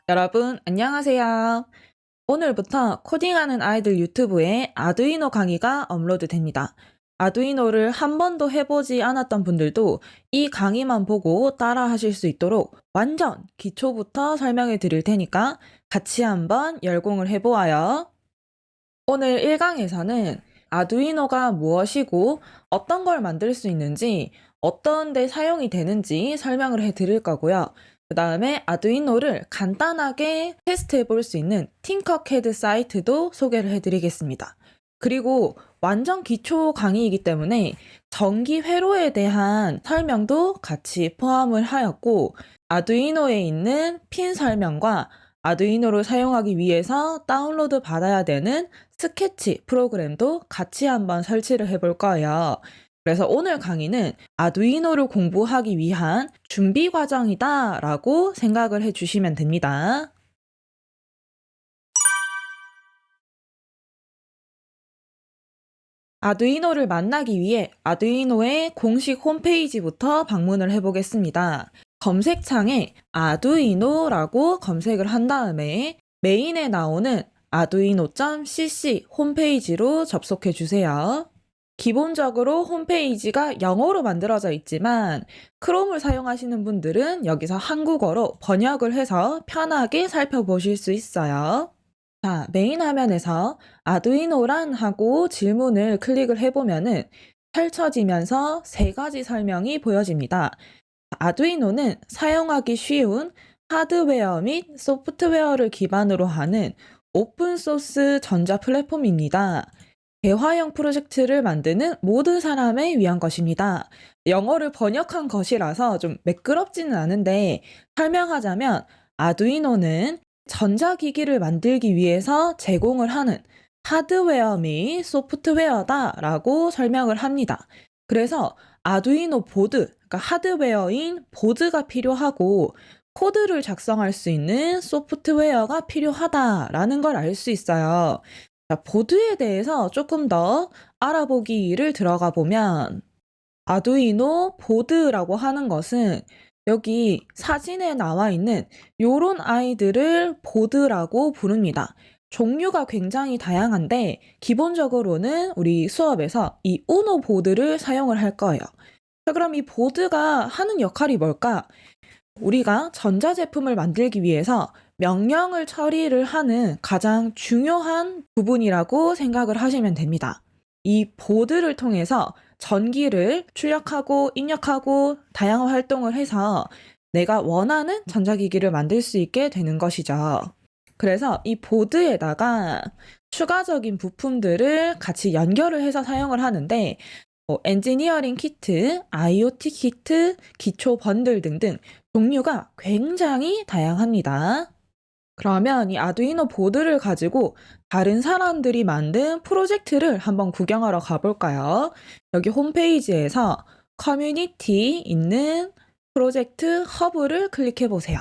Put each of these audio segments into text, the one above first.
여러분, 안녕하세요. 오늘부터 코딩하는 아이들 유튜브에 아두이노 강의가 업로드 됩니다. 아두이노를 한 번도 해보지 않았던 분들도 이 강의만 보고 따라 하실 수 있도록 완전 기초부터 설명해 드릴 테니까 같이 한번 열공을 해보아요. 오늘 1강에서는 아두이노가 무엇이고 어떤 걸 만들 수 있는지 어떤 데 사용이 되는지 설명을 해 드릴 거고요. 그 다음에 아두이노를 간단하게 테스트해 볼 수 있는 팅커캐드 사이트도 소개를 해 드리겠습니다. 그리고 완전 기초 강의이기 때문에 전기 회로에 대한 설명도 같이 포함을 하였고, 아두이노에 있는 핀 설명과 아두이노를 사용하기 위해서 다운로드 받아야 되는 스케치 프로그램도 같이 한번 설치를 해볼 거예요. 그래서 오늘 강의는 아두이노를 공부하기 위한 준비 과정이다 라고 생각을 해주시면 됩니다. 아두이노를 만나기 위해 아두이노의 공식 홈페이지부터 방문을 해보겠습니다. 검색창에 아두이노라고 검색을 한 다음에 메인에 나오는 arduino.cc 홈페이지로 접속해 주세요. 기본적으로 홈페이지가 영어로 만들어져 있지만 크롬을 사용하시는 분들은 여기서 한국어로 번역을 해서 편하게 살펴보실 수 있어요. 자, 메인 화면에서 아두이노란 하고 질문을 클릭을 해보면은 펼쳐지면서 세 가지 설명이 보여집니다. 아두이노는 사용하기 쉬운 하드웨어 및 소프트웨어를 기반으로 하는 오픈소스 전자 플랫폼입니다. 대화형 프로젝트를 만드는 모든 사람을 위한 것입니다. 영어를 번역한 것이라서 좀 매끄럽지는 않은데 설명하자면 아두이노는 전자기기를 만들기 위해서 제공을 하는 하드웨어 및 소프트웨어다라고 설명을 합니다. 그래서 아두이노 보드, 그러니까 하드웨어인 보드가 필요하고 코드를 작성할 수 있는 소프트웨어가 필요하다라는 걸 알 수 있어요. 자, 보드에 대해서 조금 더 알아보기를 들어가 보면 아두이노 보드라고 하는 것은 여기 사진에 나와 있는 요런 아이들을 보드라고 부릅니다. 종류가 굉장히 다양한데 기본적으로는 우리 수업에서 이 우노 보드를 사용을 할 거예요. 자, 그럼 이 보드가 하는 역할이 뭘까? 우리가 전자제품을 만들기 위해서 명령을 처리를 하는 가장 중요한 부분이라고 생각을 하시면 됩니다. 이 보드를 통해서 전기를 출력하고 입력하고 다양한 활동을 해서 내가 원하는 전자기기를 만들 수 있게 되는 것이죠. 그래서 이 보드에다가 추가적인 부품들을 같이 연결을 해서 사용을 하는데 엔지니어링 키트, IoT 키트, 기초 번들 등등 종류가 굉장히 다양합니다. 그러면 이 아두이노 보드를 가지고 다른 사람들이 만든 프로젝트를 한번 구경하러 가볼까요? 여기 홈페이지에서 커뮤니티 있는 프로젝트 허브를 클릭해 보세요.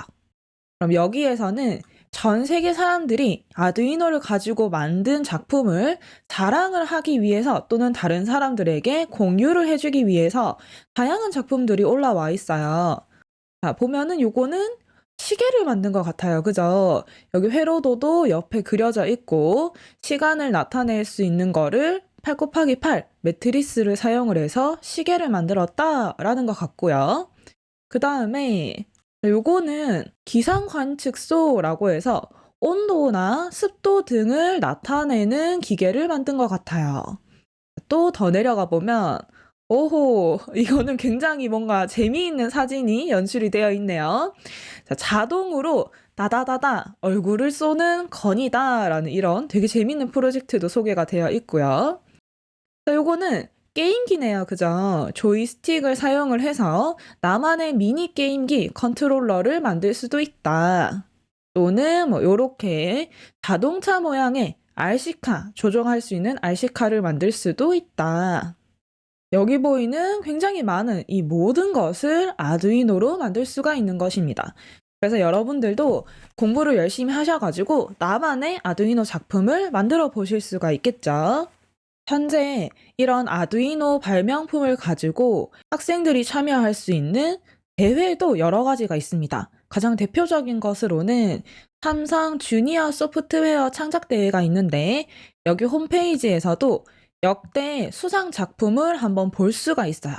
그럼 여기에서는 전 세계 사람들이 아두이노를 가지고 만든 작품을 자랑을 하기 위해서 또는 다른 사람들에게 공유를 해주기 위해서 다양한 작품들이 올라와 있어요. 자, 보면은 요거는 시계를 만든 것 같아요. 그죠? 여기 회로도도 옆에 그려져 있고 시간을 나타낼 수 있는 거를 8 곱하기 8 매트리스를 사용을 해서 시계를 만들었다라는 것 같고요. 그 다음에 요거는 기상관측소라고 해서 온도나 습도 등을 나타내는 기계를 만든 것 같아요. 또 더 내려가 보면 오호, 이거는 굉장히 뭔가 재미있는 사진이 연출이 되어 있네요. 자, 자동으로 다다다다 얼굴을 쏘는 건이다라는 이런 되게 재미있는 프로젝트도 소개가 되어 있고요. 자, 요거는 게임기네요. 그죠? 조이스틱을 사용을 해서 나만의 미니 게임기 컨트롤러를 만들 수도 있다. 또는 뭐 요렇게 자동차 모양의 RC카 조종할 수 있는 RC카를 만들 수도 있다. 여기 보이는 굉장히 많은 이 모든 것을 아두이노로 만들 수가 있는 것입니다. 그래서 여러분들도 공부를 열심히 하셔가지고 나만의 아두이노 작품을 만들어 보실 수가 있겠죠. 현재 이런 아두이노 발명품을 가지고 학생들이 참여할 수 있는 대회도 여러 가지가 있습니다. 가장 대표적인 것으로는 삼성 주니어 소프트웨어 창작대회가 있는데 여기 홈페이지에서도 역대 수상 작품을 한번 볼 수가 있어요.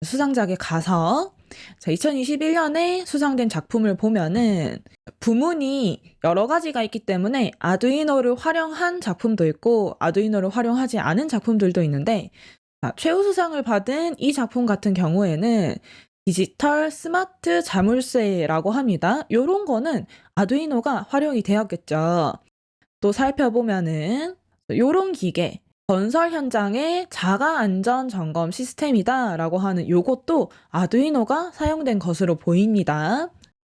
수상작에 가서 2021년에 수상된 작품을 보면은 부문이 여러 가지가 있기 때문에 아두이노를 활용한 작품도 있고 아두이노를 활용하지 않은 작품들도 있는데 최우수상을 받은 이 작품 같은 경우에는 디지털 스마트 자물쇠라고 합니다. 요런 거는 아두이노가 활용이 되었겠죠. 또 살펴보면은 요런 기계, 건설 현장의 자가 안전 점검 시스템이다라고 하는 요것도 아두이노가 사용된 것으로 보입니다.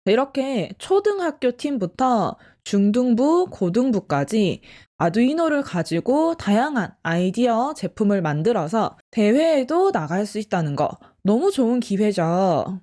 이렇게 초등학교 팀부터 중등부, 고등부까지 아두이노를 가지고 다양한 아이디어 제품을 만들어서 대회에도 나갈 수 있다는 거 너무 좋은 기회죠.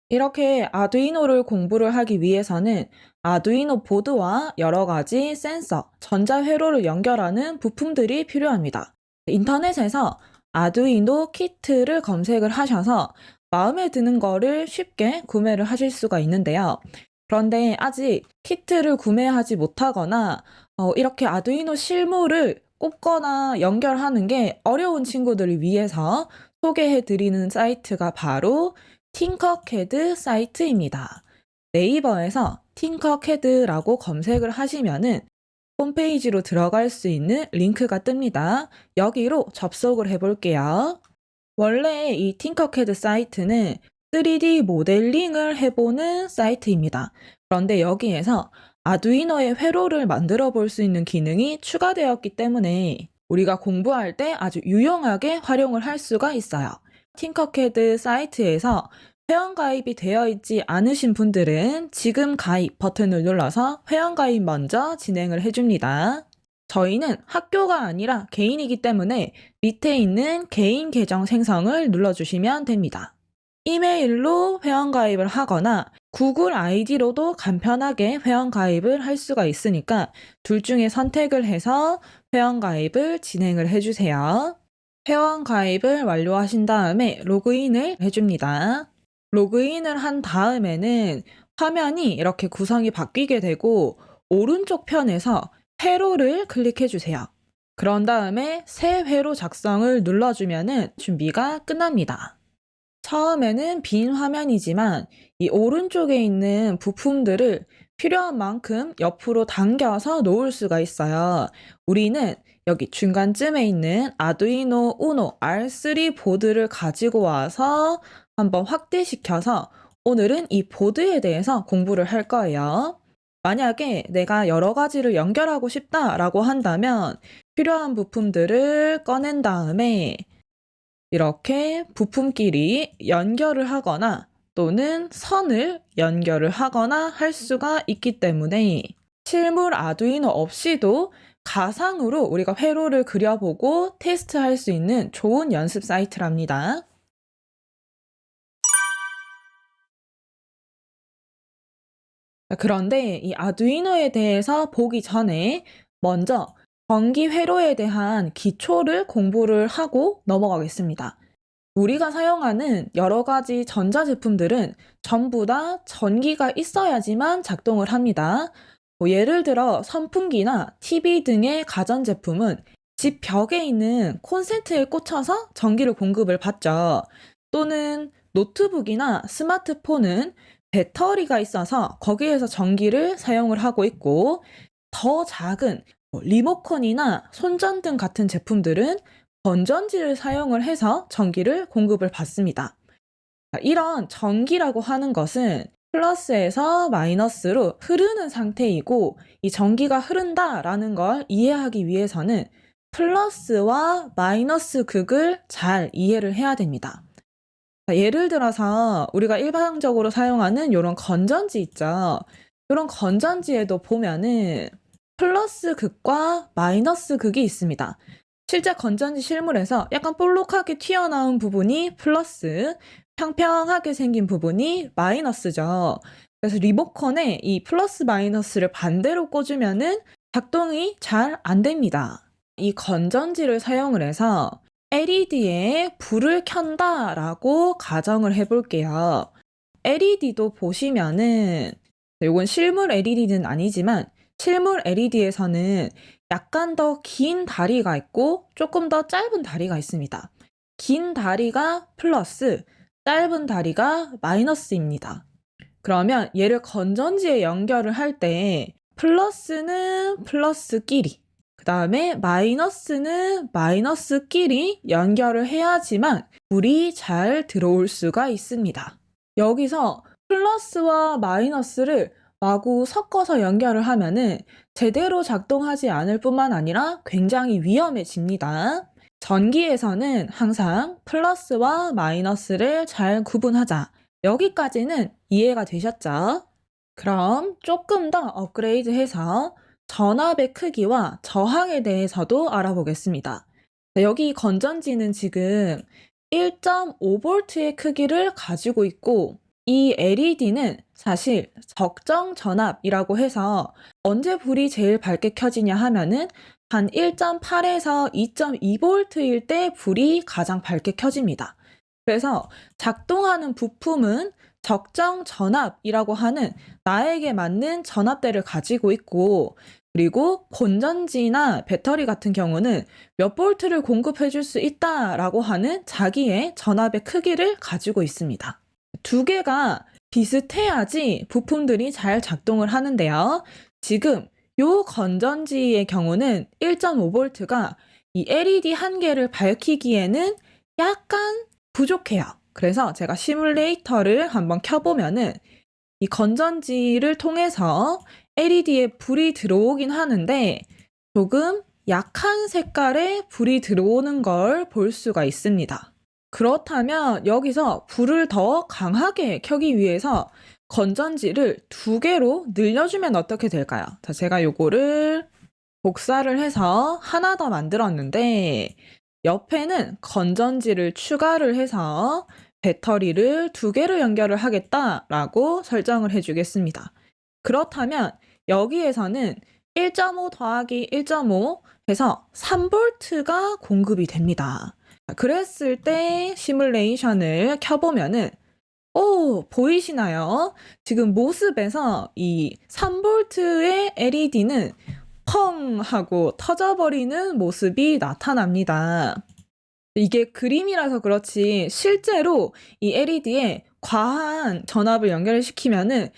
이렇게 아두이노를 공부를 하기 위해서는 아두이노 보드와 여러 가지 센서, 전자회로를 연결하는 부품들이 필요합니다. 인터넷에서 아두이노 키트를 검색을 하셔서 마음에 드는 거를 쉽게 구매를 하실 수가 있는데요. 그런데 아직 키트를 구매하지 못하거나 이렇게 아두이노 실물을 꼽거나 연결하는 게 어려운 친구들을 위해서 소개해드리는 사이트가 바로 팅커캐드 사이트입니다. 네이버에서 팅커캐드라고 검색을 하시면은 홈페이지로 들어갈 수 있는 링크가 뜹니다. 여기로 접속을 해볼게요. 원래 이 팅커캐드 사이트는 3D 모델링을 해보는 사이트입니다. 그런데 여기에서 아두이노의 회로를 만들어 볼 수 있는 기능이 추가되었기 때문에 우리가 공부할 때 아주 유용하게 활용을 할 수가 있어요. 팅커캐드 사이트에서 회원가입이 되어 있지 않으신 분들은 지금 가입 버튼을 눌러서 회원가입 먼저 진행을 해줍니다. 저희는 학교가 아니라 개인이기 때문에 밑에 있는 개인 계정 생성을 눌러주시면 됩니다. 이메일로 회원가입을 하거나 구글 아이디로도 간편하게 회원가입을 할 수가 있으니까 둘 중에 선택을 해서 회원가입을 진행을 해주세요. 회원가입을 완료하신 다음에 로그인을 해줍니다. 로그인을 한 다음에는 화면이 이렇게 구성이 바뀌게 되고 오른쪽 편에서 회로를 클릭해 주세요. 그런 다음에 새 회로 작성을 눌러주면 준비가 끝납니다. 처음에는 빈 화면이지만 이 오른쪽에 있는 부품들을 필요한 만큼 옆으로 당겨서 놓을 수가 있어요. 우리는 여기 중간쯤에 있는 아두이노 우노 R3 보드를 가지고 와서 한번 확대시켜서 오늘은 이 보드에 대해서 공부를 할 거예요. 만약에 내가 여러 가지를 연결하고 싶다라고 한다면 필요한 부품들을 꺼낸 다음에 이렇게 부품끼리 연결을 하거나 또는 선을 연결을 하거나 할 수가 있기 때문에 실물 아두이노 없이도 가상으로 우리가 회로를 그려보고 테스트할 수 있는 좋은 연습 사이트랍니다. 그런데 이 아두이노에 대해서 보기 전에 먼저 전기 회로에 대한 기초를 공부를 하고 넘어가겠습니다. 우리가 사용하는 여러 가지 전자제품들은 전부 다 전기가 있어야지만 작동을 합니다. 예를 들어 선풍기나 TV 등의 가전제품은 집 벽에 있는 콘센트에 꽂혀서 전기를 공급을 받죠. 또는 노트북이나 스마트폰은 배터리가 있어서 거기에서 전기를 사용을 하고 있고 더 작은 리모컨이나 손전등 같은 제품들은 건전지를 사용을 해서 전기를 공급을 받습니다. 이런 전기라고 하는 것은 플러스에서 마이너스로 흐르는 상태이고 이 전기가 흐른다라는 걸 이해하기 위해서는 플러스와 마이너스 극을 잘 이해를 해야 됩니다. 예를 들어서 우리가 일반적으로 사용하는 이런 건전지 있죠. 이런 건전지에도 보면은 플러스 극과 마이너스 극이 있습니다. 실제 건전지 실물에서 약간 볼록하게 튀어나온 부분이 플러스, 평평하게 생긴 부분이 마이너스죠. 그래서 리모컨에 이 플러스 마이너스를 반대로 꽂으면은 작동이 잘 안 됩니다. 이 건전지를 사용을 해서 LED에 불을 켠다 라고 가정을 해볼게요. LED도 보시면은, 이건 실물 LED는 아니지만, 실물 LED에서는 약간 더 긴 다리가 있고 조금 더 짧은 다리가 있습니다. 긴 다리가 플러스, 짧은 다리가 마이너스입니다. 그러면 얘를 건전지에 연결을 할 때 플러스는 플러스끼리, 그 다음에 마이너스는 마이너스끼리 연결을 해야지만 불이 잘 들어올 수가 있습니다. 여기서 플러스와 마이너스를 마구 섞어서 연결을 하면은 제대로 작동하지 않을 뿐만 아니라 굉장히 위험해집니다. 전기에서는 항상 플러스와 마이너스를 잘 구분하자. 여기까지는 이해가 되셨죠? 그럼 조금 더 업그레이드해서 전압의 크기와 저항에 대해서도 알아보겠습니다. 여기 건전지는 지금 1.5V의 크기를 가지고 있고 이 LED는 사실 적정 전압이라고 해서 언제 불이 제일 밝게 켜지냐 하면은 한 1.8에서 2.2V일 때 불이 가장 밝게 켜집니다. 그래서 작동하는 부품은 적정 전압이라고 하는 나에게 맞는 전압대를 가지고 있고, 그리고 건전지나 배터리 같은 경우는 몇 볼트를 공급해 줄 수 있다라고 하는 자기의 전압의 크기를 가지고 있습니다. 두 개가 비슷해야지 부품들이 잘 작동을 하는데요. 지금 요 건전지의 경우는 1.5V가 이 LED 한 개를 밝히기에는 약간 부족해요. 그래서 제가 시뮬레이터를 한번 켜보면은 이 건전지를 통해서 LED에 불이 들어오긴 하는데 조금 약한 색깔의 불이 들어오는 걸 볼 수가 있습니다. 그렇다면 여기서 불을 더 강하게 켜기 위해서 건전지를 2개로 늘려주면 어떻게 될까요? 자, 제가 요거를 복사를 해서 하나 더 만들었는데 옆에는 건전지를 추가를 해서 배터리를 2개로 연결을 하겠다라고 설정을 해주겠습니다. 그렇다면 여기에서는 1.5 더하기 1.5 해서 3V가 공급이 됩니다. 그랬을 때 시뮬레이션을 켜보면은 보이시나요? 지금 모습에서 이 3V의 LED는 펑 하고 터져버리는 모습이 나타납니다. 이게 그림이라서 그렇지 실제로 이 LED에 과한 전압을 연결을 시키면은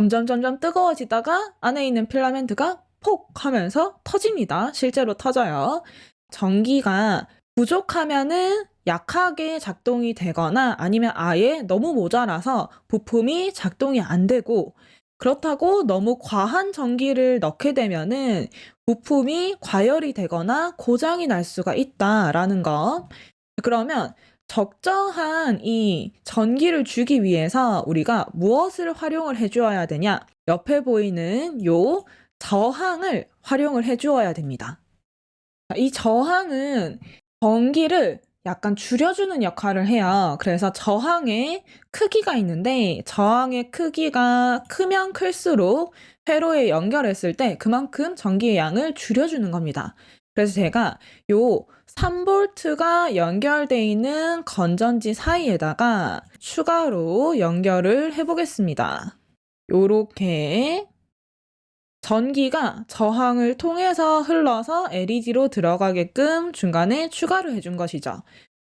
점점 뜨거워지다가 안에 있는 필라멘트가 폭 하면서 터집니다. 실제로 터져요. 전기가 부족하면은 약하게 작동이 되거나 아니면 아예 너무 모자라서 부품이 작동이 안 되고, 그렇다고 너무 과한 전기를 넣게 되면은 부품이 과열이 되거나 고장이 날 수가 있다라는 거. 그러면 적정한 이 전기를 주기 위해서 우리가 무엇을 활용을 해주어야 되냐? 옆에 보이는 요 저항을 활용을 해주어야 됩니다. 이 저항은 전기를 약간 줄여주는 역할을 해요. 그래서 저항의 크기가 있는데 저항의 크기가 크면 클수록 회로에 연결했을 때 그만큼 전기의 양을 줄여주는 겁니다. 그래서 제가 요 3V가 연결되어 있는 건전지 사이에다가 추가로 연결을 해보겠습니다. 요렇게 전기가 저항을 통해서 흘러서 LED로 들어가게끔 중간에 추가를 해준 것이죠.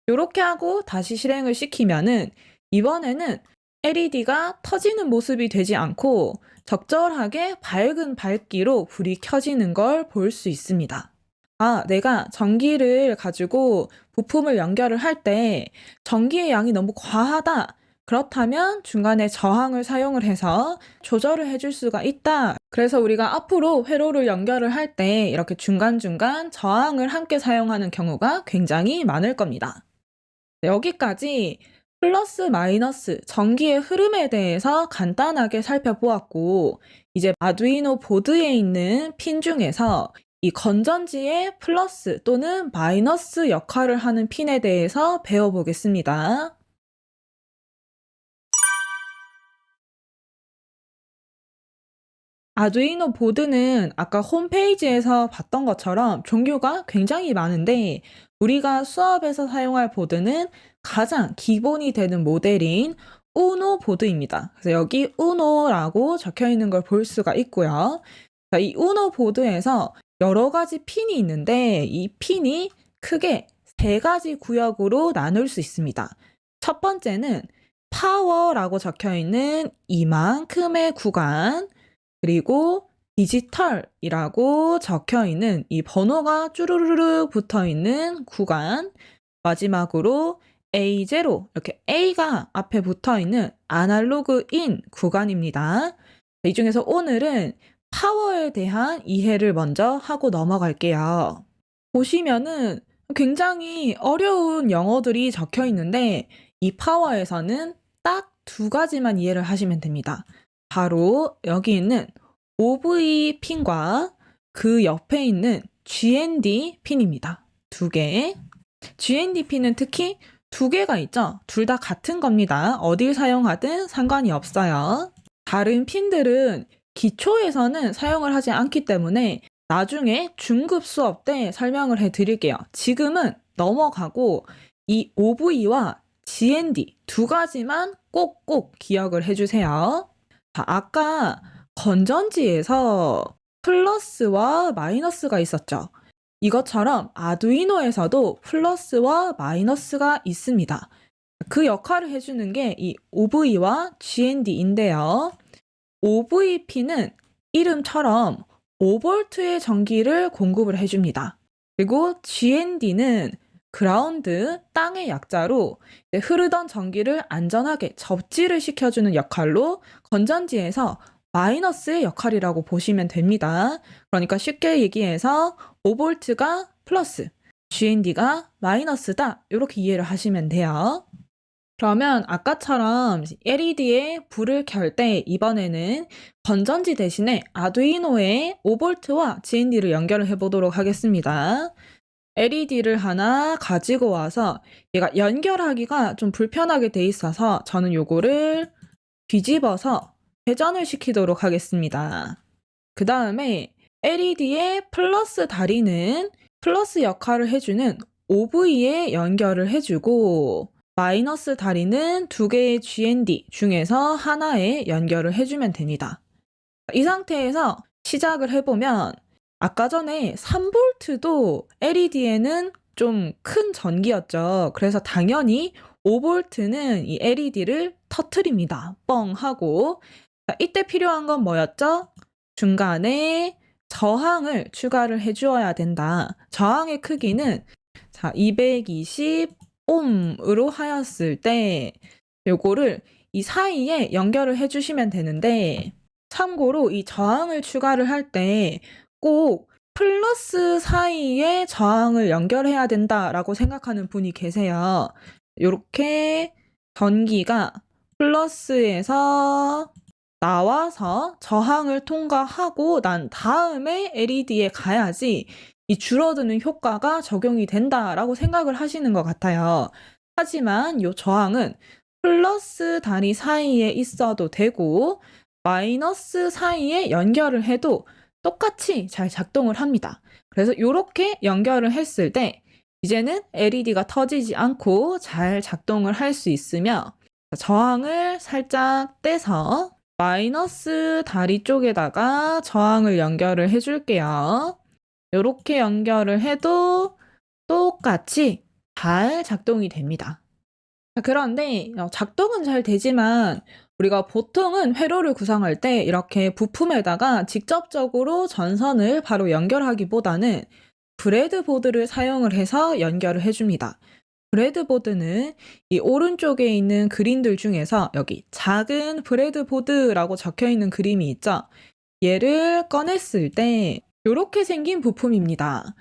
이렇게 하고 다시 실행을 시키면은 이번에는 LED가 터지는 모습이 되지 않고 적절하게 밝은 밝기로 불이 켜지는 걸 볼 수 있습니다. 내가 전기를 가지고 부품을 연결을 할 때 전기의 양이 너무 과하다. 그렇다면 중간에 저항을 사용을 해서 조절을 해줄 수가 있다. 그래서 우리가 앞으로 회로를 연결을 할 때 이렇게 중간중간 저항을 함께 사용하는 경우가 굉장히 많을 겁니다. 여기까지 플러스 마이너스 전기의 흐름에 대해서 간단하게 살펴보았고, 이제 아두이노 보드에 있는 핀 중에서 이 건전지의 플러스 또는 마이너스 역할을 하는 핀에 대해서 배워보겠습니다. 아두이노 보드는 아까 홈페이지에서 봤던 것처럼 종류가 굉장히 많은데 우리가 수업에서 사용할 보드는 가장 기본이 되는 모델인 우노 보드입니다. 그래서 여기 우노라고 적혀 있는 걸 볼 수가 있고요. 자, 이 우노 보드에서 여러 가지 핀이 있는데 이 핀이 크게 세 가지 구역으로 나눌 수 있습니다. 첫 번째는 파워라고 적혀 있는 이만큼의 구간, 그리고 디지털이라고 적혀 있는 이 번호가 쭈루루루 붙어 있는 구간, 마지막으로 A0, 이렇게 A가 앞에 붙어 있는 아날로그인 구간입니다. 이 중에서 오늘은 파워에 대한 이해를 먼저 하고 넘어갈게요. 보시면은 굉장히 어려운 영어들이 적혀 있는데 이 파워에서는 딱 두 가지만 이해를 하시면 됩니다. 바로 여기 있는 OV 핀과 그 옆에 있는 GND 핀입니다. 두 개. GND 핀은 특히 두 개가 있죠. 둘 다 같은 겁니다. 어딜 사용하든 상관이 없어요. 다른 핀들은 기초에서는 사용을 하지 않기 때문에 나중에 중급 수업 때 설명을 해드릴게요. 지금은 넘어가고 이 OV와 GND 두 가지만 꼭꼭 기억을 해주세요. 자, 아까 건전지에서 플러스와 마이너스가 있었죠. 이것처럼 아두이노에서도 플러스와 마이너스가 있습니다. 그 역할을 해주는 게 이 OV와 GND인데요. OVP는 이름처럼 5V의 전기를 공급을 해줍니다. 그리고 GND는 그라운드, 땅의 약자로 흐르던 전기를 안전하게 접지를 시켜주는 역할로 건전지에서 마이너스의 역할이라고 보시면 됩니다. 그러니까 쉽게 얘기해서 5V가 플러스, GND가 마이너스다. 이렇게 이해를 하시면 돼요. 그러면 아까처럼 LED에 불을 켤 때 이번에는 건전지 대신에 아두이노에 5V와 GND를 연결을 해보도록 하겠습니다. LED를 하나 가지고 와서 얘가 연결하기가 좀 불편하게 돼 있어서 저는 요거를 뒤집어서 회전을 시키도록 하겠습니다. 그 다음에 LED의 플러스 다리는 플러스 역할을 해주는 OV에 연결을 해주고 마이너스 다리는 두 개의 GND 중에서 하나에 연결을 해주면 됩니다. 이 상태에서 시작을 해보면 아까 전에 3V도 LED에는 좀 큰 전기였죠. 그래서 당연히 5V는 이 LED를 터트립니다. 뻥 하고. 자, 이때 필요한 건 뭐였죠? 중간에 저항을 추가를 해주어야 된다. 저항의 크기는 220옴으로 하였을 때 요거를 이 사이에 연결을 해주시면 되는데 참고로 이 저항을 추가를 할 때 꼭 플러스 사이에 저항을 연결해야 된다라고 생각하는 분이 계세요. 이렇게 전기가 플러스에서 나와서 저항을 통과하고 난 다음에 LED에 가야지 이 줄어드는 효과가 적용이 된다라고 생각을 하시는 것 같아요. 하지만 이 저항은 플러스 다리 사이에 있어도 되고 마이너스 사이에 연결을 해도 똑같이 잘 작동을 합니다. 그래서 이렇게 연결을 했을 때 이제는 LED가 터지지 않고 잘 작동을 할 수 있으며 저항을 살짝 떼서 마이너스 다리 쪽에다가 저항을 연결을 해줄게요. 이렇게 연결을 해도 똑같이 잘 작동이 됩니다. 그런데 작동은 잘 되지만 우리가 보통은 회로를 구성할 때 이렇게 부품에다가 직접적으로 전선을 바로 연결하기보다는 브레드보드를 사용을 해서 연결을 해줍니다. 브레드보드는 이 오른쪽에 있는 그림들 중에서 여기 작은 브레드보드라고 적혀 있는 그림이 있죠. 얘를 꺼냈을 때 이렇게 생긴 부품입니다.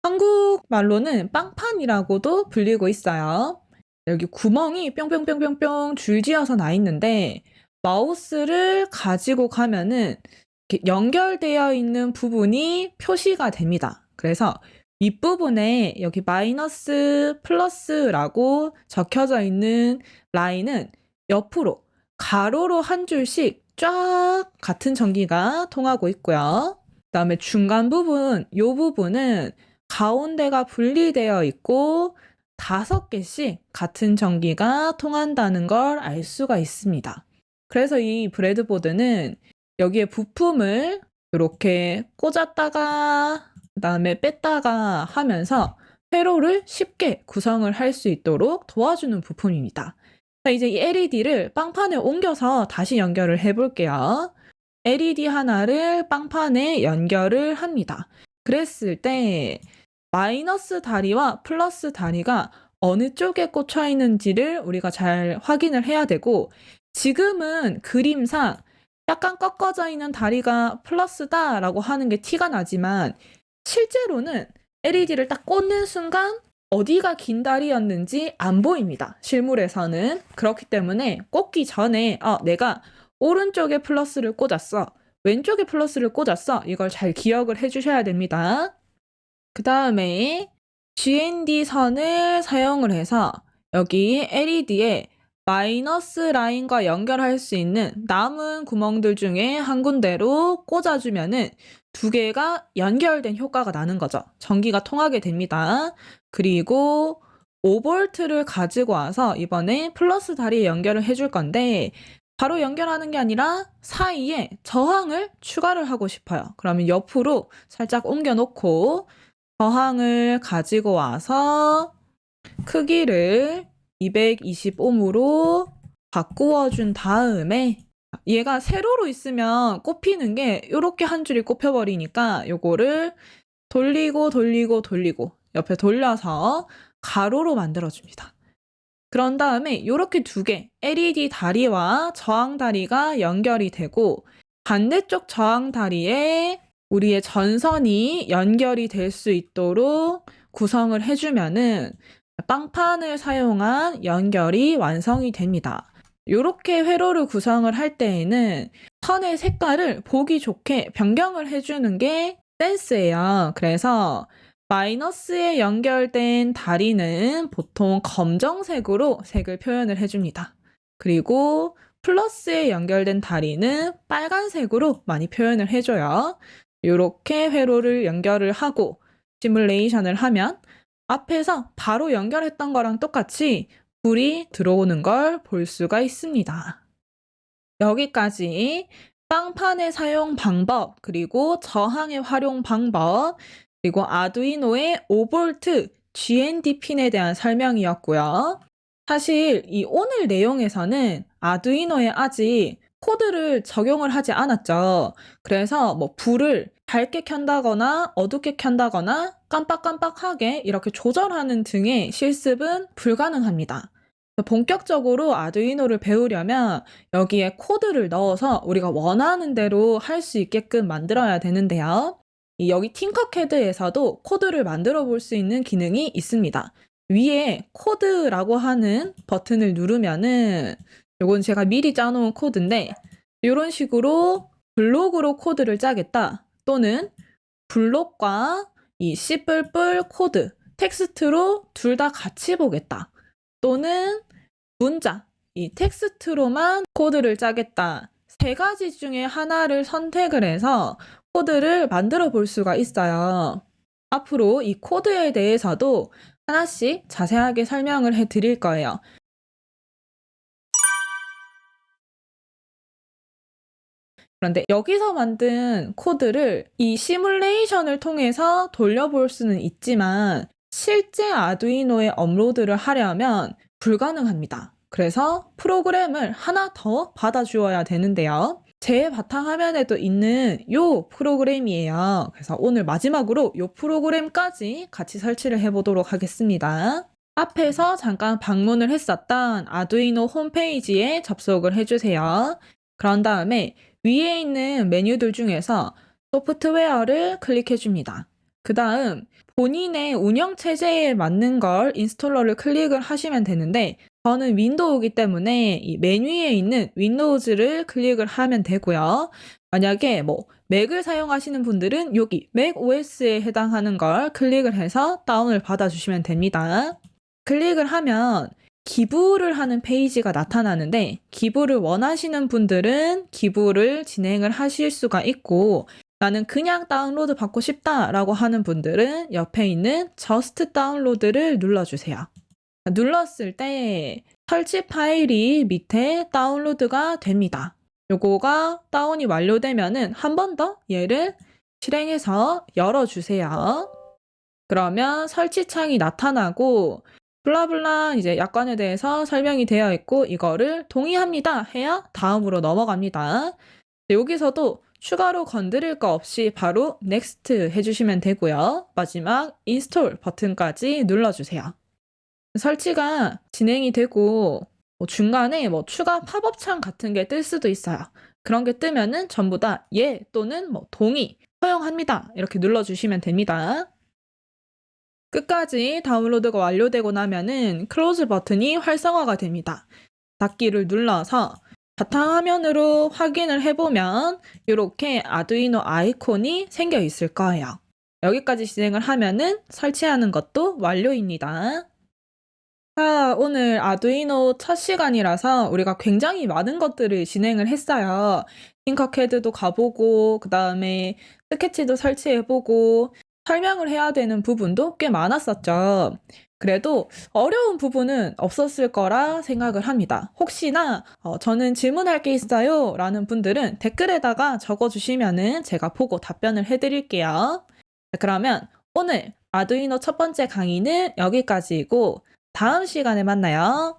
한국말로는 빵판이라고도 불리고 있어요. 여기 구멍이 뿅뿅뿅뿅뿅 줄지어서 나 있는데 마우스를 가지고 가면은 이렇게 연결되어 있는 부분이 표시가 됩니다. 그래서 윗부분에 여기 마이너스 플러스라고 적혀져 있는 라인은 옆으로 가로로 한 줄씩 쫙 같은 전기가 통하고 있고요. 그다음에 중간 부분, 이 부분은 가운데가 분리되어 있고 5개씩 같은 전기가 통한다는 걸 알 수가 있습니다. 그래서 이 브레드보드는 여기에 부품을 이렇게 꽂았다가 그다음에 뺐다가 하면서 회로를 쉽게 구성을 할 수 있도록 도와주는 부품입니다. 자, 이제 이 LED를 빵판에 옮겨서 다시 연결을 해볼게요. LED 하나를 빵판에 연결을 합니다. 그랬을 때 마이너스 다리와 플러스 다리가 어느 쪽에 꽂혀 있는지를 우리가 잘 확인을 해야 되고, 지금은 그림상 약간 꺾어져 있는 다리가 플러스다라고 하는 게 티가 나지만 실제로는 LED를 딱 꽂는 순간 어디가 긴 다리였는지 안 보입니다. 실물에서는. 그렇기 때문에 꽂기 전에 내가 오른쪽에 플러스를 꽂았어, 왼쪽에 플러스를 꽂았어, 이걸 잘 기억을 해주셔야 됩니다. 그 다음에 GND 선을 사용을 해서 여기 LED에 마이너스 라인과 연결할 수 있는 남은 구멍들 중에 한 군데로 꽂아주면은 2개가 연결된 효과가 나는 거죠. 전기가 통하게 됩니다. 그리고 5V를 가지고 와서 이번에 플러스 다리에 연결을 해줄 건데, 바로 연결하는 게 아니라 사이에 저항을 추가를 하고 싶어요. 그러면 옆으로 살짝 옮겨 놓고 저항을 가지고 와서 크기를 220ohm으로 바꾸어 준 다음에, 얘가 세로로 있으면 꼽히는 게 이렇게 한 줄이 꼽혀버리니까 요거를 돌리고 옆에 돌려서 가로로 만들어줍니다. 그런 다음에 이렇게 2개 LED 다리와 저항 다리가 연결이 되고, 반대쪽 저항 다리에 우리의 전선이 연결이 될 수 있도록 구성을 해주면은 빵판을 사용한 연결이 완성이 됩니다. 이렇게 회로를 구성을 할 때에는 선의 색깔을 보기 좋게 변경을 해주는 게 센스예요. 그래서 마이너스에 연결된 다리는 보통 검정색으로 색을 표현을 해줍니다. 그리고 플러스에 연결된 다리는 빨간색으로 많이 표현을 해줘요. 이렇게 회로를 연결을 하고 시뮬레이션을 하면 앞에서 바로 연결했던 거랑 똑같이 불이 들어오는 걸 볼 수가 있습니다. 여기까지 빵판의 사용 방법, 그리고 저항의 활용 방법, 그리고 아두이노의 5V GND 핀에 대한 설명이었고요. 사실 이 오늘 내용에서는 아두이노에 아직 코드를 적용을 하지 않았죠. 그래서 뭐 불을 밝게 켠다거나 어둡게 켠다거나 깜빡깜빡하게 이렇게 조절하는 등의 실습은 불가능합니다. 본격적으로 아두이노를 배우려면 여기에 코드를 넣어서 우리가 원하는 대로 할 수 있게끔 만들어야 되는데요. 여기 팅커캐드에서도 코드를 만들어 볼 수 있는 기능이 있습니다. 위에 코드라고 하는 버튼을 누르면은, 이건 제가 미리 짜놓은 코드인데, 이런 식으로 블록으로 코드를 짜겠다, 또는 블록과 이 C++ 코드, 텍스트로 둘 다 같이 보겠다, 또는 문자, 이 텍스트로만 코드를 짜겠다, 3가지 중에 하나를 선택을 해서 코드를 만들어 볼 수가 있어요. 앞으로 이 코드에 대해서도 하나씩 자세하게 설명을 해 드릴 거예요. 그런데 여기서 만든 코드를 이 시뮬레이션을 통해서 돌려볼 수는 있지만 실제 아두이노에 업로드를 하려면 불가능합니다. 그래서 프로그램을 하나 더 받아주어야 되는데요. 제 바탕화면에도 있는 요 프로그램이에요. 그래서 오늘 마지막으로 요 프로그램까지 같이 설치를 해보도록 하겠습니다. 앞에서 잠깐 방문을 했었던 아두이노 홈페이지에 접속을 해주세요. 그런 다음에 위에 있는 메뉴들 중에서 소프트웨어를 클릭해줍니다. 그 다음 본인의 운영체제에 맞는 걸 인스톨러를 클릭을 하시면 되는데, 저는 윈도우이기 때문에 이 메뉴에 있는 윈도우즈를 클릭을 하면 되고요. 만약에 맥을 사용하시는 분들은 여기 맥OS에 해당하는 걸 클릭을 해서 다운을 받아주시면 됩니다. 클릭을 하면 기부를 하는 페이지가 나타나는데, 기부를 원하시는 분들은 기부를 진행을 하실 수가 있고, 나는 그냥 다운로드 받고 싶다라고 하는 분들은 옆에 있는 Just 다운로드를 눌러주세요. 눌렀을 때 설치 파일이 밑에 다운로드가 됩니다. 요거가 다운이 완료되면은 한 번 더 얘를 실행해서 열어주세요. 그러면 설치 창이 나타나고 블라블라 이제 약관에 대해서 설명이 되어 있고 이거를 동의합니다 해야 다음으로 넘어갑니다. 여기서도 추가로 건드릴 거 없이 바로 Next 해주시면 되고요. 마지막 인스톨 버튼까지 눌러주세요. 설치가 진행이 되고 중간에 추가 팝업 창 같은 게 뜰 수도 있어요. 그런 게 뜨면은 전부 다 예 또는 동의, 허용합니다. 이렇게 눌러주시면 됩니다. 끝까지 다운로드가 완료되고 나면은 클로즈 버튼이 활성화가 됩니다. 닫기를 눌러서 바탕화면으로 확인을 해보면 이렇게 아두이노 아이콘이 생겨 있을 거예요. 여기까지 진행을 하면은 설치하는 것도 완료입니다. 자, 오늘 아두이노 첫 시간이라서 우리가 굉장히 많은 것들을 진행을 했어요. 팅커캐드도 가보고, 그 다음에 스케치도 설치해보고, 설명을 해야 되는 부분도 꽤 많았었죠. 그래도 어려운 부분은 없었을 거라 생각을 합니다. 혹시나 저는 질문할 게 있어요 라는 분들은 댓글에다가 적어주시면은 제가 보고 답변을 해드릴게요. 자, 그러면 오늘 아두이노 첫 번째 강의는 여기까지이고 다음 시간에 만나요.